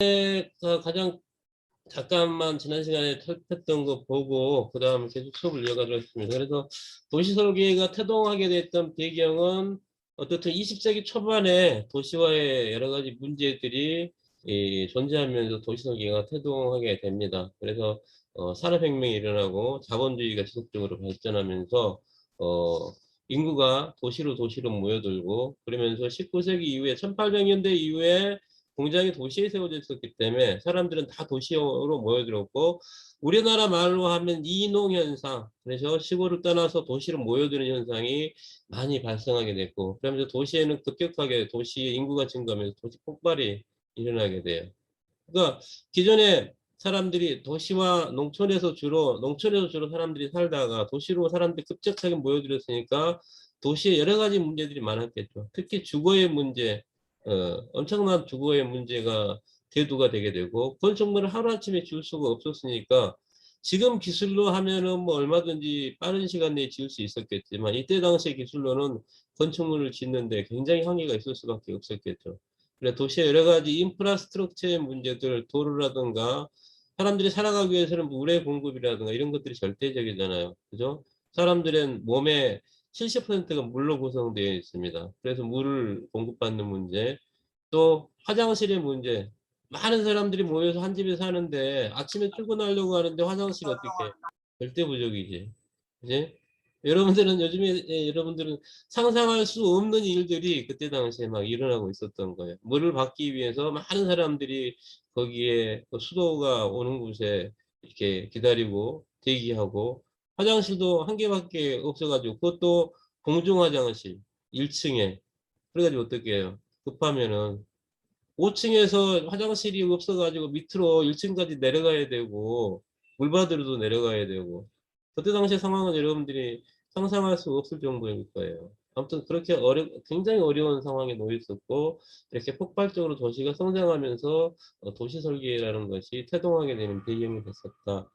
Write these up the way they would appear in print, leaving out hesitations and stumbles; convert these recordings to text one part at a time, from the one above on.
제가 가장 잠깐만 지난 시간에 했던 거 보고 그 다음 계속 수업을 이어가도록 했습니다. 그래서 도시설계가 태동하게 됐던 배경은 어떻든 20세기 초반에 도시화의 여러 가지 문제들이 존재하면서 도시설계가 태동하게 됩니다. 그래서 산업혁명이 일어나고 자본주의가 지속적으로 발전하면서 인구가 도시로 모여들고 그러면서 19세기 이후에 1800년대 이후에 공장이 도시에 세워져 있었기 때문에 사람들은 다 도시로 모여들었고 우리나라 말로 하면 이농 현상, 그래서 시골을 떠나서 도시로 모여드는 현상이 많이 발생하게 됐고 그러면서 도시에는 급격하게 도시의 인구가 증가하면서 도시 폭발이 일어나게 돼요. 그러니까 기존에 사람들이 도시와 농촌에서 주로 사람들이 살다가 도시로 사람들이 급격하게 모여들었으니까 도시에 여러 가지 문제들이 많았겠죠. 특히 주거의 문제, 엄청난 주거의 문제가 대두가 되게 되고 건축물을 하루아침에 지을 수가 없었으니까 지금 기술로 하면은 뭐 얼마든지 빠른 시간 내에 지을 수 있었겠지만 이때 당시의 기술로는 건축물을 짓는데 굉장히 한계가 있을 수밖에 없었겠죠. 그래 도시의 여러 가지 인프라스트럭처의 문제들, 도로라든가 사람들이 살아가기 위해서는 물의 공급이라든가 이런 것들이 절대적이잖아요. 그죠? 사람들은 몸의 70%가 물로 구성되어 있습니다. 그래서 물을 공급받는 문제, 또 화장실의 문제. 많은 사람들이 모여서 한 집에 사는데 아침에 출근하려고 하는데 화장실 어떻게 해? 절대 부족이지. 그지? 여러분들은 요즘에 여러분들은 상상할 수 없는 일들이 그때 당시에 막 일어나고 있었던 거예요. 물을 받기 위해서 많은 사람들이 거기에 그 수도가 오는 곳에 이렇게 기다리고 대기하고 화장실도 한 개밖에 없어가지고 그것도 공중 화장실 1층에 그래가지고 어떻게 해요? 급하면은 5층에서 화장실이 없어가지고 밑으로 1층까지 내려가야 되고 물 받으러도 내려가야 되고 그때 당시 상황은 여러분들이 상상할 수 없을 정도일 거예요. 아무튼 그렇게 굉장히 어려운 상황에 놓여 있었고 이렇게 폭발적으로 도시가 성장하면서 도시 설계라는 것이 태동하게 되는 배경이 됐었다.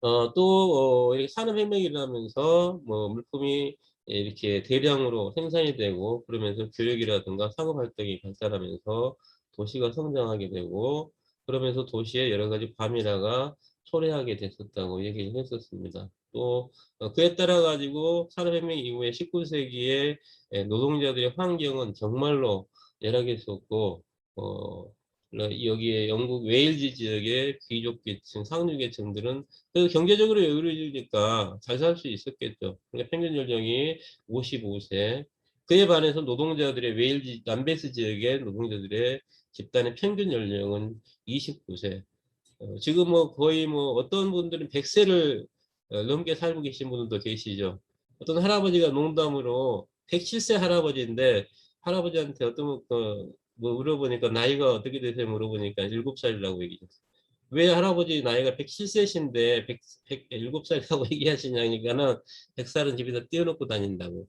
이렇게 산업혁명이 일어나면서 뭐 물품이 이렇게 대량으로 생산이 되고 그러면서 교육이라든가 상업활동이 발달하면서 도시가 성장하게 되고 그러면서 도시에 여러 가지 과밀화가 초래하게 됐었다고 얘기를 했었습니다. 또 그에 따라 가지고 산업혁명 이후에 19세기에 노동자들의 환경은 정말로 열악했었고 여기에 영국 웨일즈 지역의 귀족 계층, 상류 계층들은 그래서 경제적으로 여유로우니까 잘 살 수 있었겠죠. 그러니까 평균 연령이 55세. 그에 반해서 노동자들의 웨일즈, 남베스 지역의 노동자들의 집단의 평균 연령은 29세. 지금 뭐 거의 뭐 어떤 분들은 100세를 넘게 살고 계신 분들도 계시죠. 어떤 할아버지가 농담으로 107세 할아버지인데 할아버지한테 어떤 뭐 물어보니까 나이가 어떻게 되세요? 물어보니까 7살이라고 얘기했어요. 왜 할아버지 나이가 107세신데 107살이라고 얘기하시냐니까는 100살은 집에서 띄워놓고 다닌다고.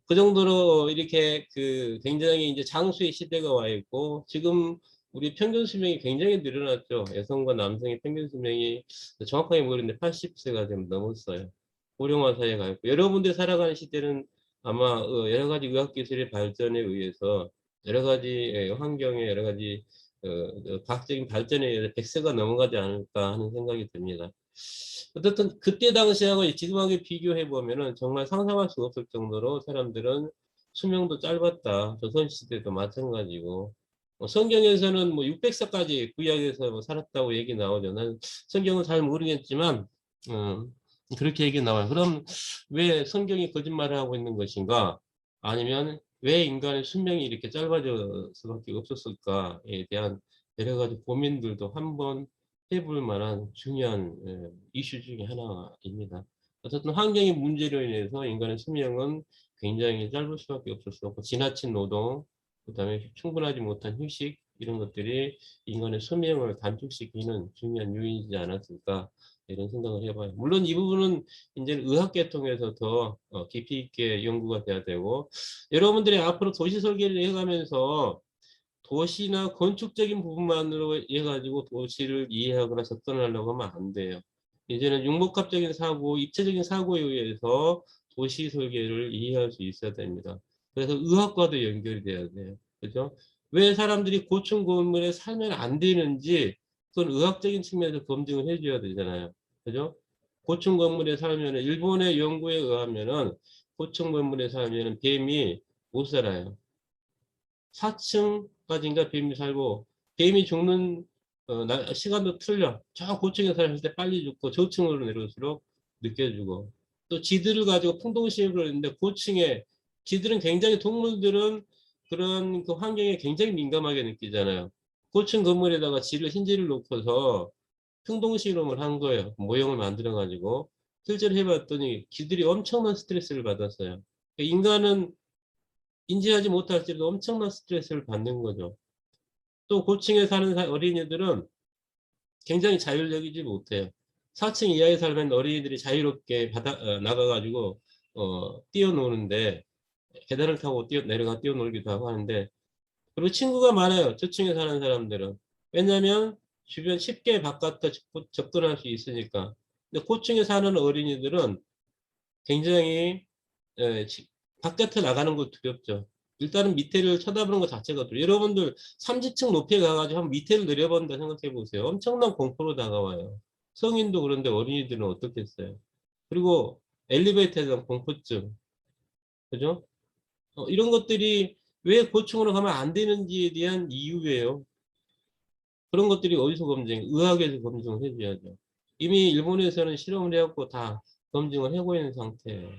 그 정도로 이렇게 굉장히 이제 장수의 시대가 와 있고 지금 우리 평균 수명이 굉장히 늘어났죠. 여성과 남성의 평균 수명이 정확하게 모르는데 80세가 좀 넘었어요. 고령화 사회가 있고 여러분들 살아가는 시대는 아마 여러 가지 의학기술의 발전에 의해서 여러 가지 환경에 여러 가지 과학적인 발전에 의해서 100세가 넘어가지 않을까 하는 생각이 듭니다. 어쨌든 그때 당시하고 지금하고 비교해 보면은 정말 상상할 수 없을 정도로 사람들은 수명도 짧았다. 조선시대도 마찬가지고. 성경에서는 뭐 600세까지 구약에서 뭐 살았다고 얘기 나오죠. 난 성경은 잘 모르겠지만, 그렇게 얘기 나와요. 그럼 왜 성경이 거짓말을 하고 있는 것인가? 아니면 왜 인간의 수명이 이렇게 짧아질 수밖에 없었을까에 대한 여러 가지 고민들도 한번 해볼 만한 중요한 이슈 중에 하나입니다. 어쨌든 환경의 문제로 인해서 인간의 수명은 굉장히 짧을 수밖에 없었고 지나친 노동, 그다음에 충분하지 못한 휴식 이런 것들이 인간의 수명을 단축시키는 중요한 요인이지 않았을까 이런 생각을 해봐요. 물론 이 부분은 이제 의학계통에서 더 깊이 있게 연구가 돼야 되고 여러분들이 앞으로 도시 설계를 해가면서 도시나 건축적인 부분만으로 해가지고 도시를 이해하거나 접근하려고 하면 안 돼요. 이제는 융복합적인 사고, 입체적인 사고에 의해서 도시 설계를 이해할 수 있어야 됩니다. 그래서 의학과도 연결이 돼야 돼요. 그죠? 왜 사람들이 고층 건물에 살면 안 되는지 그건 의학적인 측면에서 검증을 해줘야 되잖아요. 그죠? 고층 건물에 살면은 일본의 연구에 의하면은 고층 건물에 살면은 뱀이 못 살아요. 4층까지인가 뱀이 살고 뱀이 죽는 시간도 틀려. 저 고층에 살았을 때 빨리 죽고 저층으로 내려올수록 늦게 죽어. 또 지들을 가지고 풍동심을 했는데 고층에 지들은 굉장히 동물들은 그런 그 환경에 굉장히 민감하게 느끼잖아요. 고층 건물에다가 지를 흰지를 놓고서 풍동 실험을 한 거예요. 모형을 만들어 가지고 실제로 해봤더니 지들이 엄청난 스트레스를 받았어요. 인간은 인지하지 못할지라도 엄청난 스트레스를 받는 거죠. 또 고층에 사는 어린이들은 굉장히 자율적이지 못해요. 4층 이하에 살면 어린이들이 자유롭게 나가가지고 뛰어노는데 계단을 타고 뛰어놀기도 하고 하는데 그리고 친구가 많아요. 저층에 사는 사람들은. 왜냐하면 주변 쉽게 바깥에 접근할 수 있으니까. 근데 고층에 사는 어린이들은 굉장히 예, 바깥에 나가는 거 두렵죠. 일단은 밑에를 쳐다보는 것 자체가 두려워요. 여러분들 30층 높이에 가가지고 한 밑에를 내려본다 생각해 보세요. 엄청난 공포로 다가와요. 성인도 그런데 어린이들은 어떻겠어요? 그리고 엘리베이터에 대한 공포증, 그죠? 이런 것들이 왜 고층으로 가면 안 되는지에 대한 이유예요. 그런 것들이 어디서 의학에서 검증을 해줘야죠. 이미 일본에서는 실험을 해갖고 다 검증을 하고 있는 상태예요.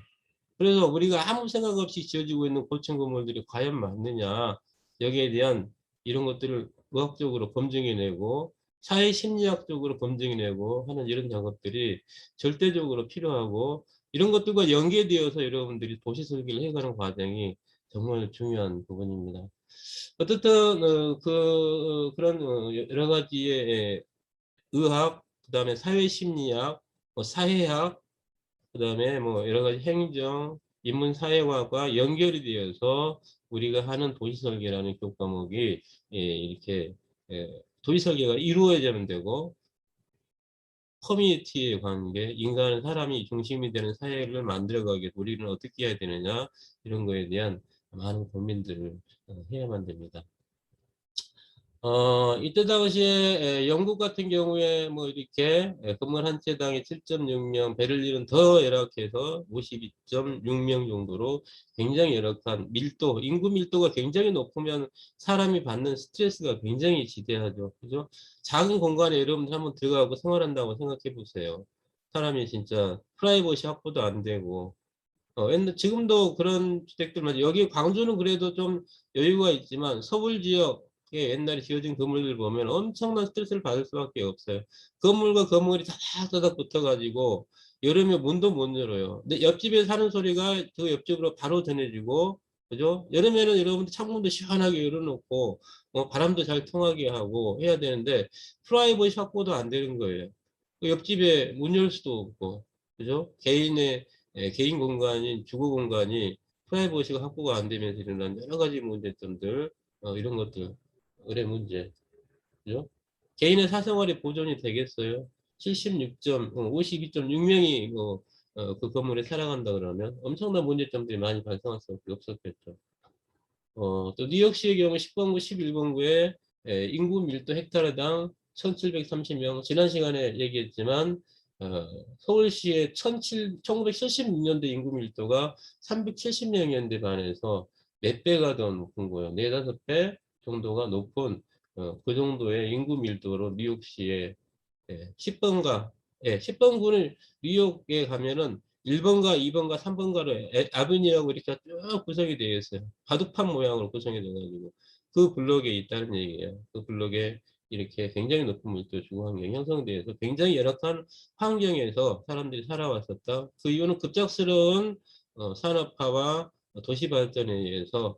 그래서 우리가 아무 생각 없이 지어지고 있는 고층 건물들이 과연 맞느냐, 여기에 대한 이런 것들을 의학적으로 검증해내고, 사회심리학적으로 검증해내고 하는 이런 작업들이 절대적으로 필요하고, 이런 것들과 연계되어서 여러분들이 도시 설계를 해가는 과정이 정말 중요한 부분입니다. 어떻든, 그런 여러 가지의 의학, 그 다음에 사회심리학, 뭐 사회학, 그 다음에 뭐 여러 가지 행정, 인문사회학과 연결이 되어서 우리가 하는 도시설계라는 교과목이 이렇게 도시설계가 이루어져야 되고 커뮤니티의 관계, 인간은 사람이 중심이 되는 사회를 만들어가기 위해 우리는 어떻게 해야 되느냐 이런 거에 대한 많은 고민들을 해야만 됩니다. 이때 당시에 영국 같은 경우에 뭐 이렇게 건물 한 채당에 7.6명, 베를린은 더 열악해서 52.6명 정도로 굉장히 열악한 밀도, 인구 밀도가 굉장히 높으면 사람이 받는 스트레스가 굉장히 지대하죠. 그죠? 작은 공간에 여러분들 한번 들어가고 생활한다고 생각해 보세요. 사람이 진짜 프라이버시 확보도 안 되고, 지금도 그런 주택들, 여기 광주는 그래도 좀 여유가 있지만 서울 지역, 옛날에 지어진 건물들 보면 엄청난 스트레스를 받을 수밖에 없어요. 건물과 건물이 다닥다닥 붙어가지고 여름에 문도 못 열어요. 근데 옆집에 사는 소리가 그 옆집으로 바로 전해지고, 그죠? 여름에는 여러분들 창문도 시원하게 열어놓고 바람도 잘 통하게 하고 해야 되는데 프라이버시 확보도 안 되는 거예요. 그 옆집에 문 열 수도 없고, 그죠? 개인 공간인 주거 공간이 프라이버시가 확보가 안 되면서 일어난 여러 가지 문제점들, 이런 것들. 의뢰 문제. 그죠? 개인의 사생활이 보존이 되겠어요? 52.6명이 그 건물에 살아간다 그러면 엄청난 문제점들이 많이 발생할 수밖에 없었겠죠. 또 뉴욕시의 경우 10번구, 11번구에 인구 밀도 헥타르당 1730명, 지난 시간에 얘기했지만 서울시의 1976년도 인구 밀도가 370명이었는데 반해서 몇 배가 더 높은 거예요. 4, 5배 정도가 높은 그 정도의 인구 밀도로 뉴욕시에 10번가, 10번구는 뉴욕에 가면은 1번가, 2번가, 3번가로 아벤이라고 이렇게 쭉 구성이 되어 있어요. 바둑판 모양으로 구성이 돼가지고 그 블록에 있다는 얘기예요. 그 블록에 이렇게 굉장히 높은 밀도 주거 환경이 형성되어서 굉장히 열악한 환경에서 사람들이 살아왔었다. 그 이유는 급작스러운 산업화와 도시 발전에 의해서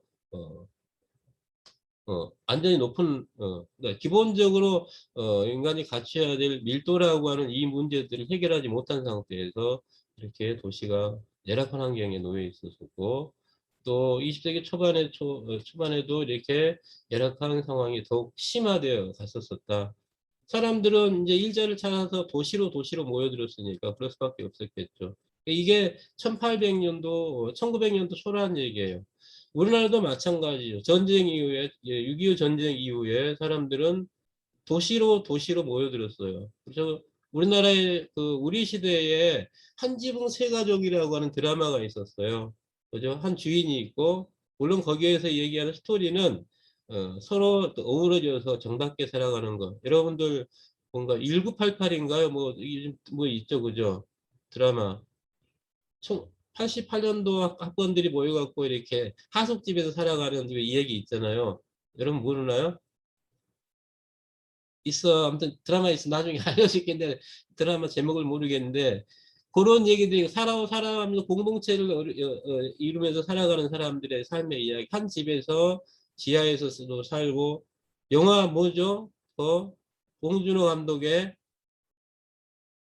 완전히 높은, 그러니까 기본적으로, 인간이 갖춰야 될 밀도라고 하는 이 문제들을 해결하지 못한 상태에서 이렇게 도시가 열악한 환경에 놓여 있었고, 또 20세기 초반에도 이렇게 열악한 상황이 더욱 심화되어 갔었었다. 사람들은 이제 일자를 찾아서 도시로 모여들었으니까 그럴 수밖에 없었겠죠. 이게 1800년도, 1900년도 초라는 얘기예요. 우리나라도 마찬가지죠. 전쟁 이후에, 6.25 전쟁 이후에 사람들은 도시로 모여들었어요. 그래서 우리나라의 우리 시대에 한지붕 세 가족이라고 하는 드라마가 있었어요. 그죠? 한 주인이 있고, 물론 거기에서 얘기하는 스토리는 서로 또 어우러져서 정답게 살아가는 거. 여러분들 뭔가 1988인가요? 뭐 있죠, 그죠? 드라마. 88년도 학번들이 모여갖고 이렇게 하숙집에서 살아가는 이 얘기 있잖아요. 여러분 모르나요? 있어. 아무튼 드라마 있어. 나중에 알려줄겠는데 드라마 제목을 모르겠는데 그런 얘기들이 살아가면서 공동체를 이루면서 살아가는 사람들의 삶의 이야기. 한 집에서 지하에서도 살고 영화 뭐죠? 봉준호 감독의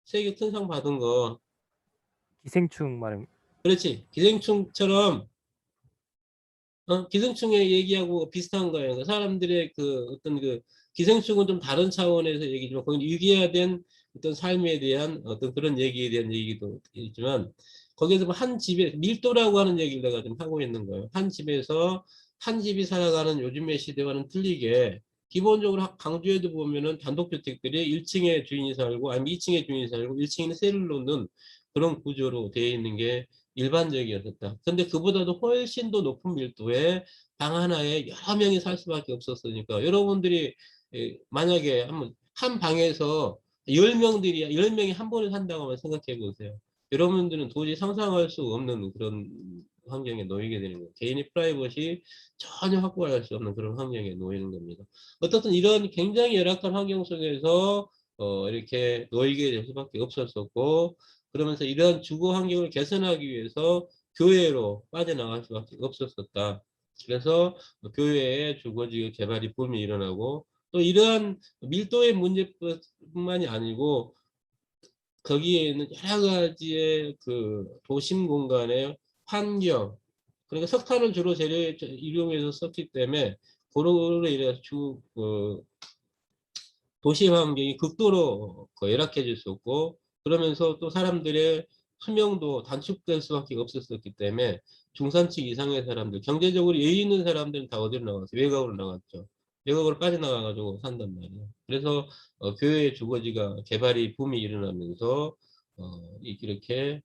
세계 큰 상 받은 거. 기생충 말은. 그렇지. 기생충처럼 기생충의 얘기하고 비슷한 거예요. 그 사람들의 어떤 기생충은 좀 다른 차원에서 얘기지만, 거기 유기화된 어떤 삶에 대한 어떤 그런 얘기에 대한 얘기도 있지만, 거기에서 뭐한 집에, 밀도라고 하는 얘기를 내가 좀 하고 있는 거예요. 한 집에서, 한 집이 살아가는 요즘의 시대와는 틀리게, 기본적으로 강주에도 보면은 단독주택들이 1층에 주인이 살고, 아니면 2층에 주인이 살고, 1층에는 세를 놓는 그런 구조로 되어 있는 게 일반적이었다. 근데 그보다도 훨씬 더 높은 밀도의 방 하나에 여러 명이 살 수밖에 없었으니까 여러분들이 만약에 한 방에서 10명들이 10명이 한 번에 산다고 한번 생각해 보세요. 여러분들은 도저히 상상할 수 없는 그런 환경에 놓이게 되는 거예요. 개인의 프라이버시 전혀 확보할 수 없는 그런 환경에 놓이는 겁니다. 어떻든 이런 굉장히 열악한 환경 속에서 이렇게 놓이게 될 수밖에 없었었고, 그러면서 이러한 주거 환경을 개선하기 위해서 교외로 빠져나갈 수밖에 없었었다. 그래서 교외에 주거지 개발이 붐이 일어나고, 또 이러한 밀도의 문제뿐만이 아니고 거기에 있는 여러 가지의 도심 공간의 환경, 그러니까 석탄을 주로 이용해서 썼기 때문에 고로로 인해서 도시 환경이 극도로 열악해질 수 없고, 그러면서 또 사람들의 수명도 단축될 수밖에 없었기 때문에 중산층 이상의 사람들, 경제적으로 여유 있는 사람들은 다 어디로 나갔어요? 외곽으로 나갔죠. 외곽으로 빠져나가가지고 산단 말이에요. 그래서 교외의 주거지가 개발이 붐이 일어나면서 이렇게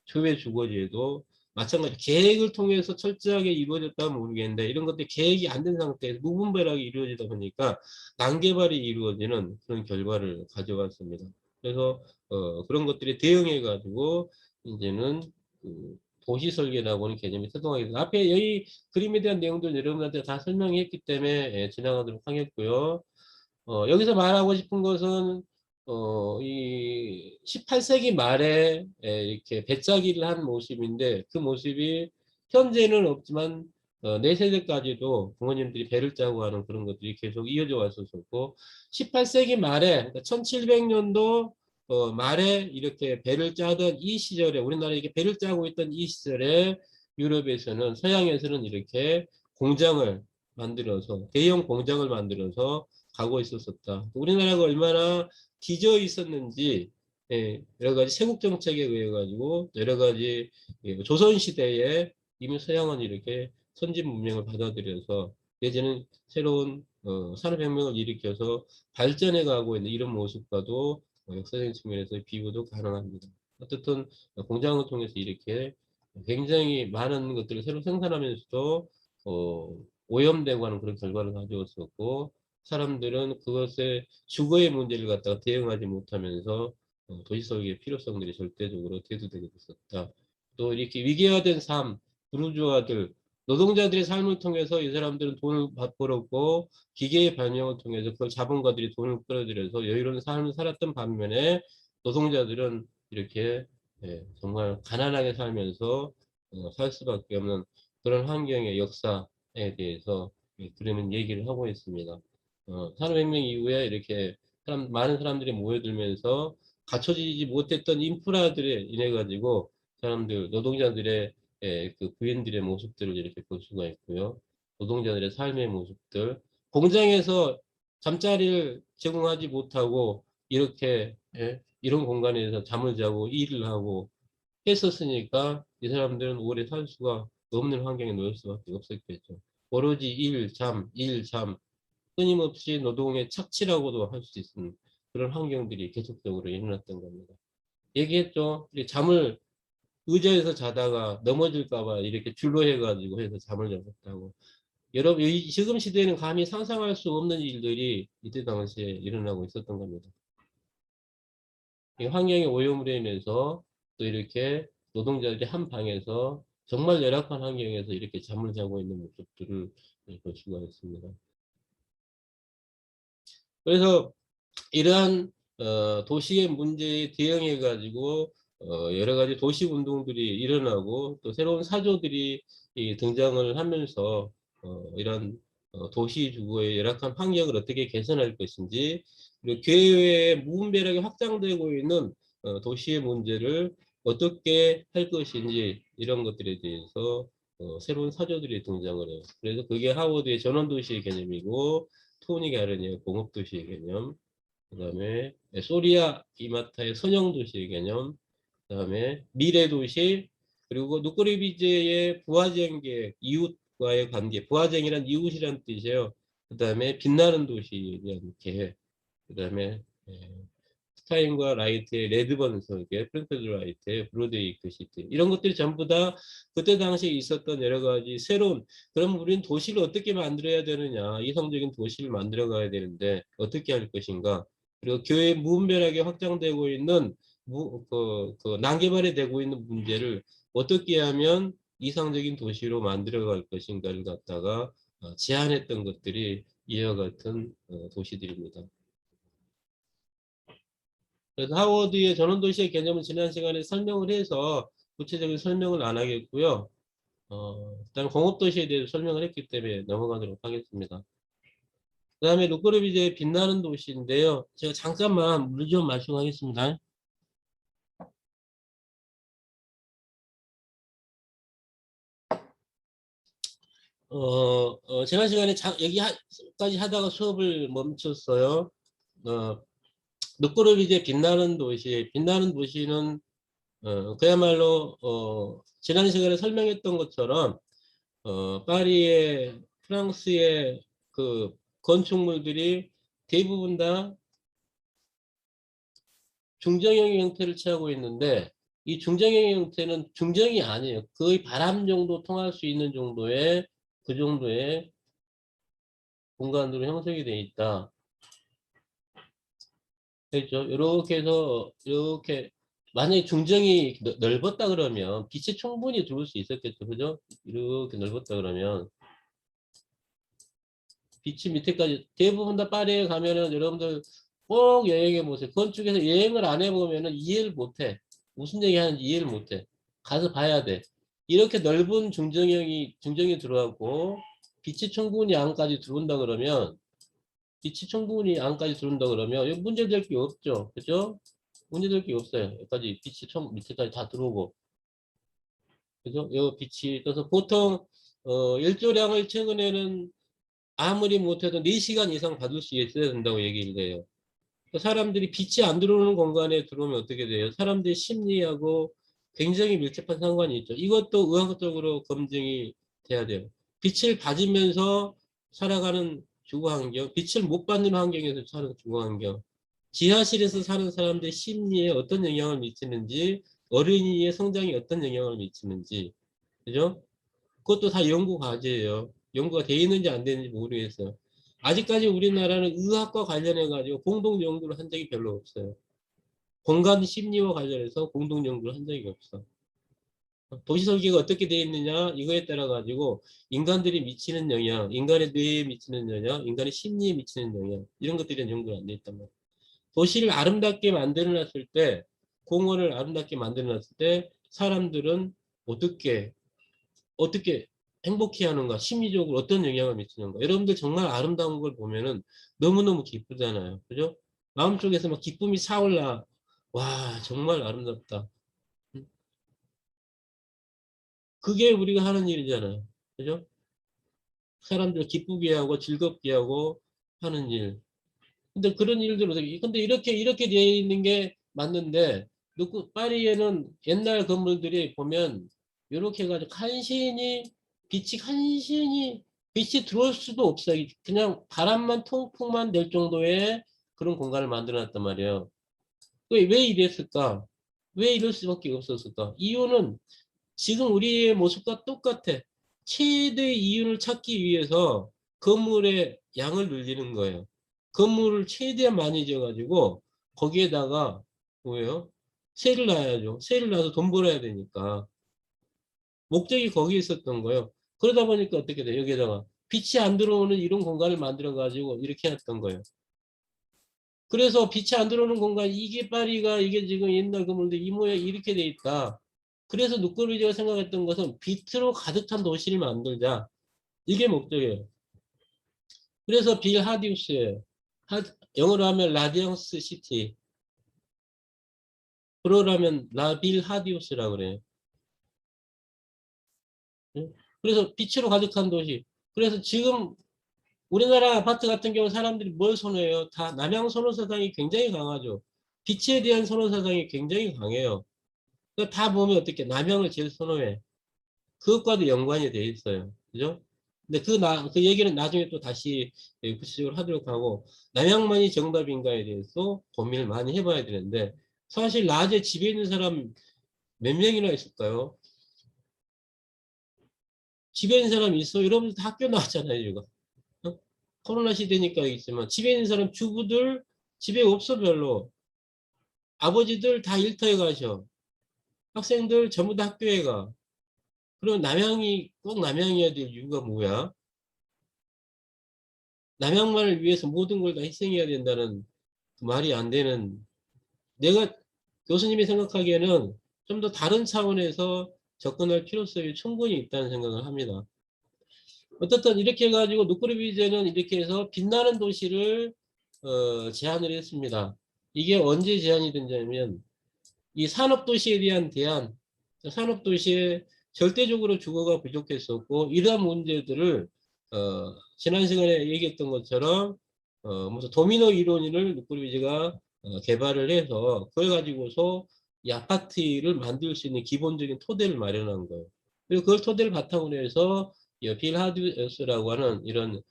교외 주거지에도 마찬가지 계획을 통해서 철저하게 이루어졌다면 모르겠는데, 이런 것들이 계획이 안 된 상태에서 무분별하게 이루어지다 보니까 난개발이 이루어지는 그런 결과를 가져왔습니다. 그래서 그런 것들이 대응해 가지고 이제는 도시 설계라고 하는 개념이 태동하게 됩니다. 앞에 여기 그림에 대한 내용들 여러분한테 다 설명했기 때문에 지나가도록 하겠고요. 여기서 말하고 싶은 것은 이 18세기 말에 이렇게 배짜기를 한 모습인데, 그 모습이 현재는 없지만 내 세대까지도 부모님들이 배를 짜고 하는 그런 것들이 계속 이어져 왔었고, 18세기 말에, 그러니까 1700년도 말에 이렇게 배를 짜던 이 시절에, 우리나라에 이렇게 배를 짜고 있던 이 시절에 유럽에서는, 서양에서는 이렇게 공장을 만들어서, 대형 공장을 만들어서 가고 있었었다. 우리나라가 얼마나 뒤져 있었는지, 여러 가지 세국 정책에 의해 가지고 여러 가지 조선 시대에 이미 서양은 이렇게 선진 문명을 받아들여서 이제는 새로운 산업혁명을 일으켜서 발전해 가고 있는 이런 모습과도 역사적인 측면에서 비교도 가능합니다. 어쨌든 공장을 통해서 이렇게 굉장히 많은 것들을 새로 생산하면서도 오염되고 하는 그런 결과를 가져왔었고, 사람들은 그것에 주거의 문제를 갖다가 대응하지 못하면서 도시설계의 필요성들이 절대적으로 대두되게 됐었다. 또 이렇게 위계화된 삶, 부르주아들, 노동자들의 삶을 통해서 이 사람들은 돈을 벌었고, 기계의 발명을 통해서 그 자본가들이 돈을 끌어들여서 여유로운 삶을 살았던 반면에, 노동자들은 이렇게 정말 가난하게 살면서 살 수밖에 없는 그런 환경의 역사에 대해서 그러면 얘기를 하고 있습니다. 산업혁명 이후에 이렇게 많은 사람들이 모여들면서 갖춰지지 못했던 인프라들에 인해 가지고 사람들, 노동자들의 부인들의 모습들을 이렇게 볼 수가 있고요. 노동자들의 삶의 모습들, 공장에서 잠자리를 제공하지 못하고 이렇게 이런 공간에서 잠을 자고 일을 하고 했었으니까 이 사람들은 오래 살 수가 없는 환경에 놓일 수밖에 없었겠죠. 오로지 일, 잠, 일, 잠, 끊임없이 노동의 착취라고도 할 수 있는 그런 환경들이 계속적으로 일어났던 겁니다. 얘기했죠. 잠을 의자에서 자다가 넘어질까봐 이렇게 줄로 해가지고 해서 잠을 잡았다고. 여러분, 지금 시대에는 감히 상상할 수 없는 일들이 이때 당시에 일어나고 있었던 겁니다. 이 환경의 오염으로 인해서 또 이렇게 노동자들이 한 방에서 정말 열악한 환경에서 이렇게 잠을 자고 있는 모습들을 볼 수가 있습니다. 그래서 이러한 도시의 문제에 대응해 가지고 여러 가지 도시 운동들이 일어나고 또 새로운 사조들이 등장을 하면서 이런 도시 주거의 열악한 환경을 어떻게 개선할 것인지, 그리고 교외에 무분별하게 확장되고 있는 도시의 문제를 어떻게 할 것인지, 이런 것들에 대해서 새로운 사조들이 등장을 해요. 그래서 그게 하워드의 전원도시의 개념이고, 토니 가르니의 공업도시의 개념, 그 다음에 소리아 이마타의 선형도시의 개념, 그 다음에 미래도시, 그리고 누꾸리비제의 부화쟁 계획, 이웃과의 관계, 부화쟁이란 이웃이란 뜻이에요. 그 다음에 빛나는 도시에 대한 계획, 그 다음에 스타인과 라이트의 레드번 설계, 프랭크드 라이트의 브로데이크 시티, 이런 것들이 전부 다 그때 당시에 있었던 여러 가지 새로운, 그럼 우리는 도시를 어떻게 만들어야 되느냐, 이성적인 도시를 만들어 가야 되는데 어떻게 할 것인가, 그리고 교회 무분별하게 확장되고 있는 난개발이 되고 있는 문제를 어떻게 하면 이상적인 도시로 만들어 갈 것인가를 갖다가 제안했던 것들이 이와 같은 도시들입니다. 그래서 하워드의 전원도시의 개념은 지난 시간에 설명을 해서 구체적인 설명을 안 하겠고요. 그다음에 공업도시에 대해서 설명을 했기 때문에 넘어가도록 하겠습니다. 그 다음에 루크르비제의 빛나는 도시인데요. 제가 잠깐만 물 좀 마시고 하겠습니다. 지난 시간에 여기까지 하다가 수업을 멈췄어요. 루크르비제 빛나는 도시, 빛나는 도시는 그야말로 지난 시간에 설명했던 것처럼 파리의 프랑스의 그 건축물들이 대부분 다 중정형의 형태를 취하고 있는데, 이 중정형의 형태는 중정이 아니에요. 거의 바람 정도 통할 수 있는 정도의 그 정도의 공간으로 형성이 되어 있다. 그렇죠? 이렇게 해서 이렇게 만약에 중정이 넓었다 그러면 빛이 충분히 들어올 수 있었겠죠. 그죠? 이렇게 넓었다 그러면 빛이 밑에까지, 대부분 다 파리에 가면은 여러분들 꼭 여행해 보세요. 건축에서 여행을 안 해보면은 이해를 못해. 무슨 얘기 하는지 이해를 못해. 가서 봐야 돼. 이렇게 넓은 중정이 들어가고 빛이 충분히 안까지 들어온다 그러면, 빛이 충분히 안까지 들어온다 그러면 여기 문제될 게 없죠. 그죠? 문제될 게 없어요. 여기까지 빛이 밑에까지 다 들어오고. 그죠? 요 빛이 떠서 보통 일조량을 최근에는 아무리 못해도 4시간 이상 받을 수 있어야 된다고 얘기를 해요. 사람들이 빛이 안 들어오는 공간에 들어오면 어떻게 돼요? 사람들의 심리하고 굉장히 밀접한 상관이 있죠. 이것도 의학적으로 검증이 돼야 돼요. 빛을 받으면서 살아가는 주거 환경, 빛을 못 받는 환경에서 사는 주거 환경, 지하실에서 사는 사람들의 심리에 어떤 영향을 미치는지, 어린이의 성장에 어떤 영향을 미치는지, 그죠? 그것도 다 연구 과제예요. 연구가 돼 있는지 안 되는지 모르겠어요. 아직까지 우리나라는 의학과 관련해 가지고 공동 연구를 한 적이 별로 없어요. 공간 심리와 관련해서 공동 연구를 한 적이 없어. 도시 설계가 어떻게 되어 있느냐, 이거에 따라 가지고 인간들이 미치는 영향, 인간의 뇌에 미치는 영향, 인간의 심리에 미치는 영향, 이런 것들이 연구가 안 돼 있단 말이에요. 도시를 아름답게 만들어 놨을 때, 공원을 아름답게 만들어 놨을 때 사람들은 어떻게 어떻게 행복해하는가, 심리적으로 어떤 영향을 미치는가. 여러분들 정말 아름다운 걸 보면은 너무너무 기쁘잖아요. 그죠? 마음속에서 막 기쁨이 차올라. 와, 정말 아름답다. 그게 우리가 하는 일이잖아요. 그죠? 사람들 기쁘게 하고 즐겁게 하고 하는 일. 근데 그런 일들을 근데 이렇게 되어 있는 게 맞는데, 파리에는 옛날 건물들이 보면 이렇게 해가지고 빛이 들어올 수도 없어요. 그냥 바람만 통풍만 될 정도의 그런 공간을 만들어 놨단 말이에요. 왜 이랬을까? 왜 이럴 수밖에 없었을까? 이유는 지금 우리의 모습과 똑같아. 최대 이윤을 찾기 위해서 건물의 양을 늘리는 거예요. 건물을 최대한 많이 지어가지고 거기에다가 뭐예요? 세를 놔야죠. 세를 놔서 돈 벌어야 되니까. 목적이 거기에 있었던 거예요. 그러다 보니까 어떻게 돼요? 여기에다가 빛이 안 들어오는 이런 공간을 만들어가지고 이렇게 했던 거예요. 그래서 빛이 안 들어오는 공간, 이게 파리가 이게 지금 옛날 건물인데 이 모양이 이렇게 돼 있다. 그래서 누꾸르비제가 생각했던 것은 빛으로 가득 찬 도시를 만들자. 이게 목적이에요. 그래서 빌 하디우스예요. 영어로 하면 라디언스 시티. 불어로 하면 라빌 하디우스라고 그래요. 응? 그래서 빛으로 가득한 도시. 그래서 지금 우리나라 아파트 같은 경우 사람들이 뭘 선호해요? 다 남향 선호 사상이 굉장히 강하죠. 빛에 대한 선호 사상이 굉장히 강해요. 그러니까 다 보면 어떻게 남향을 제일 선호해. 그것과도 연관이 돼 있어요. 그죠? 근데 그 얘기는 나중에 또 다시 구체적으로 하도록 하고, 남향만이 정답인가에 대해서 고민을 많이 해봐야 되는데, 사실 낮에 집에 있는 사람 몇 명이나 있을까요? 집에 있는 사람 있어? 여러분들 다 학교 나왔잖아요, 지금. 어? 코로나 시대니까 있지만, 집에 있는 사람 주부들 집에 없어, 별로. 아버지들 다 일터에 가셔. 학생들 전부 다 학교에 가. 그럼 남향이 꼭 남향이어야 될 이유가 뭐야? 남양만을 위해서 모든 걸 다 희생해야 된다는 그 말이 안 되는, 내가 교수님이 생각하기에는 좀 더 다른 차원에서 접근할 필요성이 충분히 있다는 생각을 합니다. 어떻든 이렇게 해가지고 누꾸르비제는 이렇게 해서 빛나는 도시를 제안을 했습니다. 이게 언제 제안이 된다면 이 산업도시에 대한 대안, 산업도시에 절대적으로 주거가 부족했었고 이러한 문제들을 지난 시간에 얘기했던 것처럼 무슨 도미노 이론을 누꾸르비제가 개발을 해서 그걸 가지고서 이 아파트를 만들 수 있는 기본적인 토대를 마련한 거예요. 그리고 그걸 토대를 바탕으로 해서 빌 하드스라고 하는 이런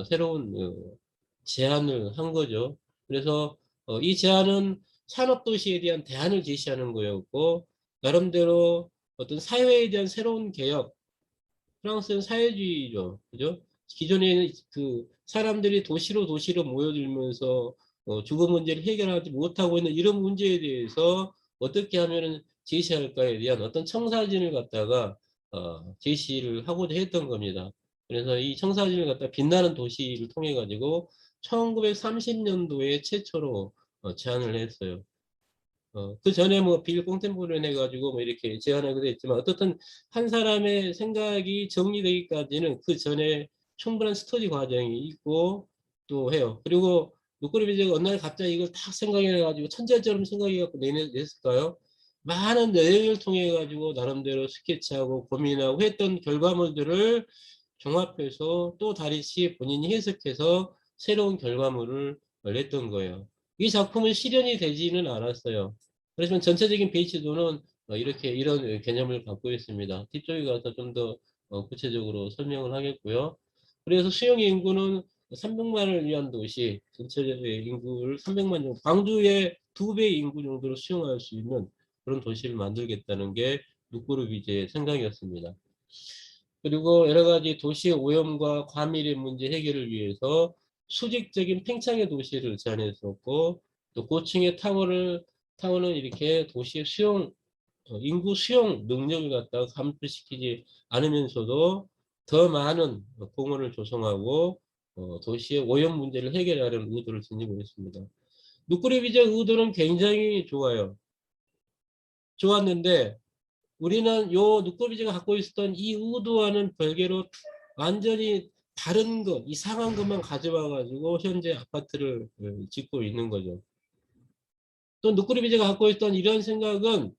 새로운 제안을 한 거죠. 그래서 이 제안은 산업도시에 대한 대안을 제시하는 거였고, 나름대로 어떤 사회에 대한 새로운 개혁, 프랑스는 사회주의죠. 그죠? 기존에는 그 사람들이 도시로 모여들면서 주거 문제를 해결하지 못하고 있는 이런 문제에 대해서 어떻게 하면 제시할까에 대한 어떤 청사진을 갖다가 제시를 하고자 했던 겁니다. 그래서 이 청사진을 갖다 빛나는 도시를 통해 가지고 1930년도에 최초로 제안을 했어요. 그 전에 뭐 빌 꽁템포를 해가지고 뭐 이렇게 제안하기도 했지만 어떻든 한 사람의 생각이 정리되기까지는 그 전에 충분한 스터디 과정이 있고 또 해요. 그리고 누꾸르비제가 어느 날 갑자기 이걸 딱 생각해가지고 천재처럼 생각해갖고 냈을까요? 많은 여행을 통해가지고 나름대로 스케치하고 고민하고 했던 결과물들을 종합해서 또 다시 본인이 해석해서 새로운 결과물을 냈던 거예요. 이 작품은 실현이 되지는 않았어요. 그렇지만 전체적인 베이스도는 이렇게 이런 개념을 갖고 있습니다. 뒤쪽에 가서 좀 더 구체적으로 설명을 하겠고요. 그래서 수용 인구는 300만을 위한 도시, 전체적인 인구를 300만 정도, 광주의 2배 인구 정도로 수용할 수 있는 그런 도시를 만들겠다는 게 누꾸르비제의 생각이었습니다. 그리고 여러 가지 도시의 오염과 과밀의 문제 해결을 위해서 수직적인 팽창의 도시를 제안했었고, 또 고층의 타워는 이렇게 도시의 인구 수용 능력을 갖다가 감소시키지 않으면서도 더 많은 공원을 조성하고 도시의 오염 문제를 해결하려는 의도를 지니고 있습니다. 누꾸르비제 의도는 굉장히 좋았는데 우리는 요 누꾸비제가 갖고 있었던 이 의도와는 별개로 완전히 다른 것, 이상한 것만 가져와 가지고 현재 아파트를 짓고 있는 거죠. 또 누꾸르비제가 갖고 있던 이런 생각은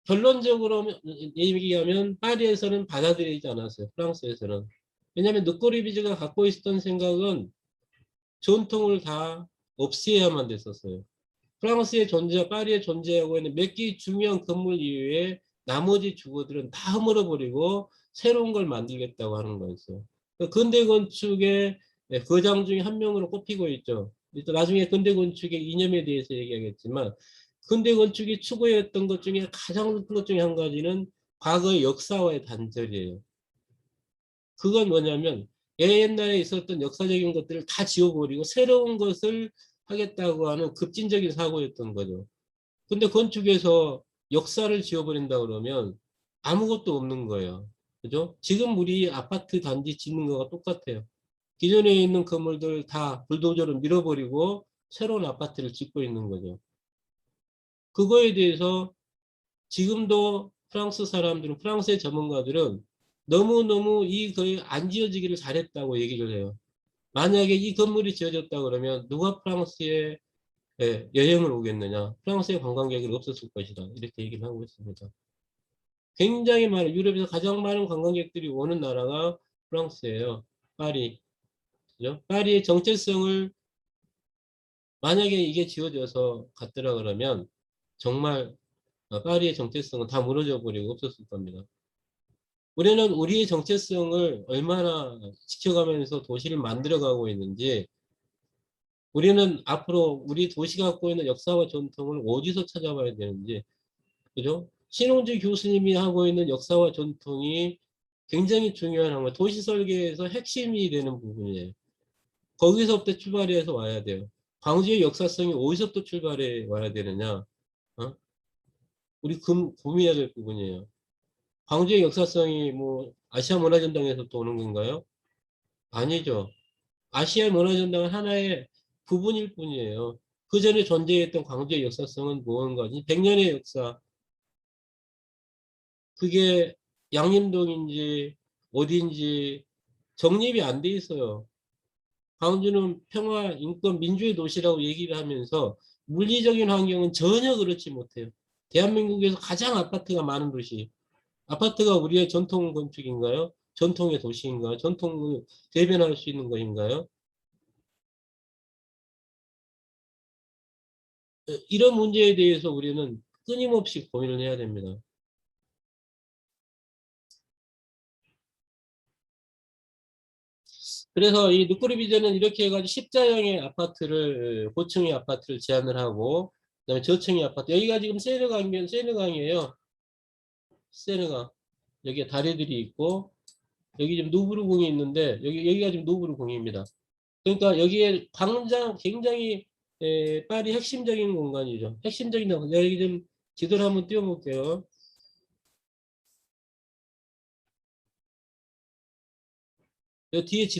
결론적으로 얘기하면 파리에서는 받아들이지 않았어요. 프랑스에서는. 왜냐하면 누꾸르비제가 갖고 있었던 생각은 전통을 다 없애야만 됐었어요. 프랑스의 존재, 파리의 존재하고 있는 몇 개의 중요한 건물 이외에 나머지 주거들은 다 허물어버리고 새로운 걸 만들겠다고 하는 거였어요. 근대 건축의 거장 중에 한 명으로 꼽히고 있죠. 또 나중에 근대 건축의 이념에 대해서 얘기하겠지만 근대 건축이 추구했던 것 중에 가장 큰 것 중에 한 가지는 과거의 역사와의 단절이에요. 그건 뭐냐면 옛날에 있었던 역사적인 것들을 다 지워버리고 새로운 것을 하겠다고 하는 급진적인 사고였던 거죠. 근데 건축에서 역사를 지워버린다 그러면 아무것도 없는 거예요. 그죠? 지금 우리 아파트 단지 짓는 거가 똑같아요. 기존에 있는 건물들 다 불도저로 밀어버리고 새로운 아파트를 짓고 있는 거죠. 그거에 대해서 지금도 프랑스 사람들은, 프랑스의 전문가들은 너무너무 이 거의 안 지어지기를 잘했다고 얘기를 해요. 만약에 이 건물이 지어졌다 그러면 누가 프랑스에 여행을 오겠느냐? 프랑스의 관광객이 없었을 것이다. 이렇게 얘기를 하고 있습니다. 굉장히 많은, 유럽에서 가장 많은 관광객들이 오는 나라가 프랑스예요. 파리. 그죠? 파리의 정체성을, 만약에 이게 지어져서 갔더라 그러면 정말 파리의 정체성은 다 무너져 버리고 없었을 겁니다. 우리는 우리의 정체성을 얼마나 지켜가면서 도시를 만들어가고 있는지, 우리는 앞으로 우리 도시가 갖고 있는 역사와 전통을 어디서 찾아봐야 되는지, 그죠? 신홍주 교수님이 하고 있는 역사와 전통이 굉장히 중요한 한 거, 도시 설계에서 핵심이 되는 부분이에요. 거기서부터 출발해서 와야 돼요. 광주의 역사성이 어디서부터 출발해 와야 되느냐? 어? 우리 고민해야 될 부분이에요. 광주의 역사성이 뭐 아시아 문화전당에서부터 오는 건가요? 아니죠. 아시아 문화전당은 하나의 부분일 뿐이에요. 그 전에 존재했던 광주의 역사성은 무언가? 100년의 역사. 그게 양림동인지 어딘지 정립이 안 돼 있어요. 광주는 평화, 인권, 민주의 도시라고 얘기를 하면서 물리적인 환경은 전혀 그렇지 못해요. 대한민국에서 가장 아파트가 많은 도시. 아파트가 우리의 전통 건축인가요? 전통의 도시인가요? 전통을 대변할 수 있는 것인가요? 이런 문제에 대해서 우리는 끊임없이 고민을 해야 됩니다. 그래서 이 누꾸리 비전은 이렇게 해가지고 십자형의 아파트를, 고층의 아파트를 제안을 하고, 그다음에 저층의 아파트. 여기가 지금 세느강이에요. 세느강. 여기에 다리들이 있고, 여기 지금 노브르궁이 있는데, 여기가 지금 노브르궁입니다. 그러니까 여기에 광장 굉장히 파리 핵심적인 공간이죠. 핵심적인 공간. 여기 좀 지도를 한번 띄워볼게요. 여기 뒤에